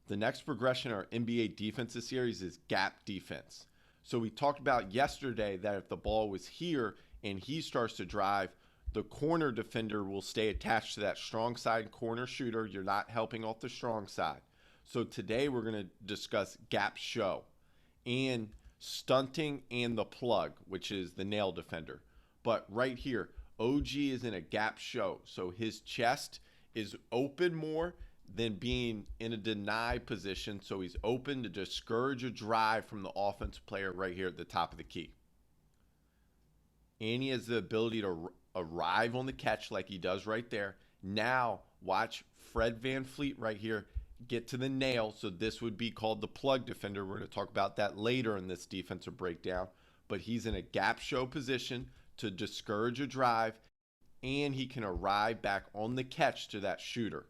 The next progression in our NBA defensive series is gap defense. So we talked about yesterday that if the ball was here and he starts to drive, the corner defender will stay attached to that strong side corner shooter. You're not helping off the strong side. So today we're going to discuss gap show and stunting and the plug, which is the nail defender. But right here, OG is in a gap show. So his chest is open more than being in a deny position. So he's open to discourage a drive from the offensive player right here at the top of the key. And he has the ability to arrive on the catch like he does right there. Now watch Fred VanVleet right here get to the nail. So this would be called the plug defender. We're going to talk about that later in this defensive breakdown. But he's in a gap show position to discourage a drive, and he can arrive back on the catch to that shooter.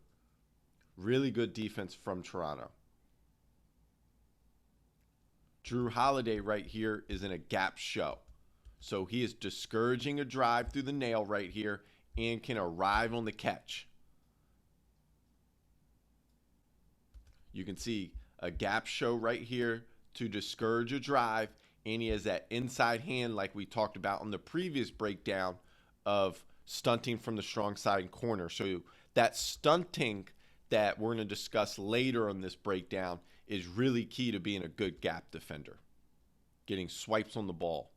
Really good defense from Toronto. Drew Holiday right here is in a gap show. So he is discouraging a drive through the nail right here and can arrive on the catch. You can see a gap show right here to discourage a drive, and he has that inside hand like we talked about on the previous breakdown of stunting from the strong side and corner. So that stunting that we're going to discuss later on this breakdown is really key to being a good gap defender. Getting swipes on the ball.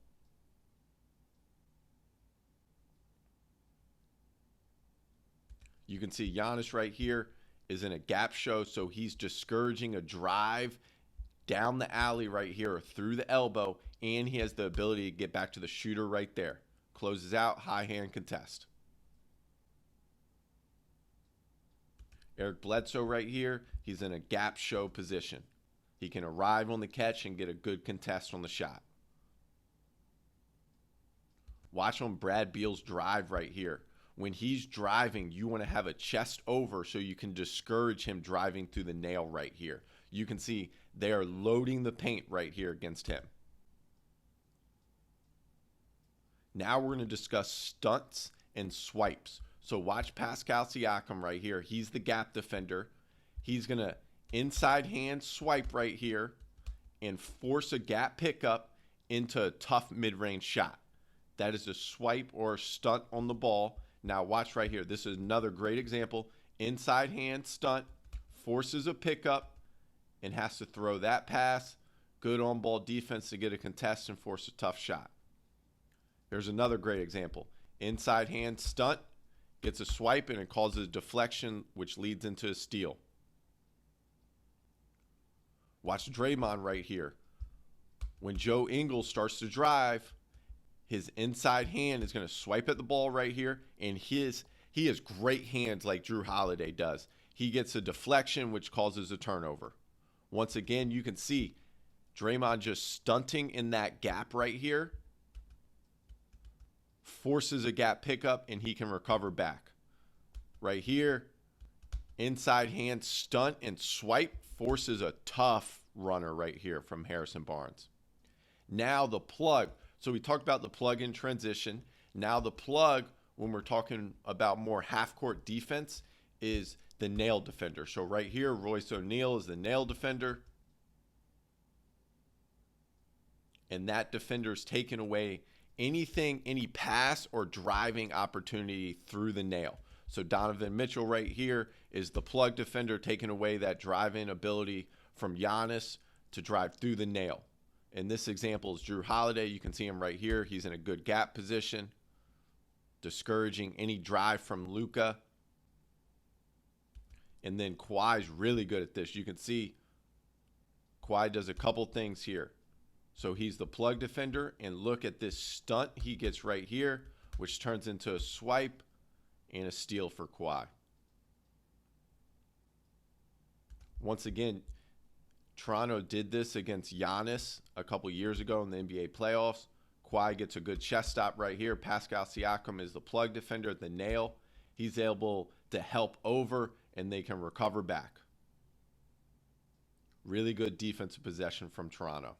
You can see Giannis right here is in a gap show, so he's discouraging a drive down the alley right here or through the elbow, and he has the ability to get back to the shooter right there. Closes out, high hand contest. Eric Bledsoe right here, he's in a gap show position. He can arrive on the catch and get a good contest on the shot. Watch on Brad Beal's drive right here. When he's driving, you want to have a chest over so you can discourage him driving through the nail right here. You can see they are loading the paint right here against him. Now we're going to discuss stunts and swipes. So watch Pascal Siakam right here. He's the gap defender. He's going to inside hand swipe right here and force a gap pickup into a tough mid-range shot. That is a swipe or a stunt on the ball. Now watch right here. This is another great example. Inside hand stunt, forces a pickup, and has to throw that pass. Good on-ball defense to get a contest and force a tough shot. Here's another great example. Inside hand stunt, gets a swipe, and it causes a deflection, which leads into a steal. Watch Draymond right here. When Joe Ingles starts to drive, his inside hand is going to swipe at the ball right here, and he has great hands like Drew Holiday does. He gets a deflection, which causes a turnover. Once again, you can see Draymond just stunting in that gap right here, forces a gap pickup, and he can recover back. Right here, inside hand stunt and swipe, forces a tough runner right here from Harrison Barnes. Now the plug. So we talked about the plug in transition. Now the plug, when we're talking about more half-court defense, is the nail defender. So right here, Royce O'Neal is the nail defender. And that defender is taking away anything, any pass or driving opportunity through the nail. So Donovan Mitchell right here is the plug defender, taking away that drive-in ability from Giannis to drive through the nail. In this example is Drew Holiday. You can see him right here. He's in a good gap position, discouraging any drive from Luka. And then Kawhi's really good at this. You can see Kawhi does a couple things here. So he's the plug defender, and look at this stunt he gets right here, which turns into a swipe and a steal for Kawhi. Once again, Toronto did this against Giannis a couple years ago in the NBA playoffs. Kawhi gets a good chest stop right here. Pascal Siakam is the plug defender at the nail. He's able to help over, and they can recover back. Really good defensive possession from Toronto.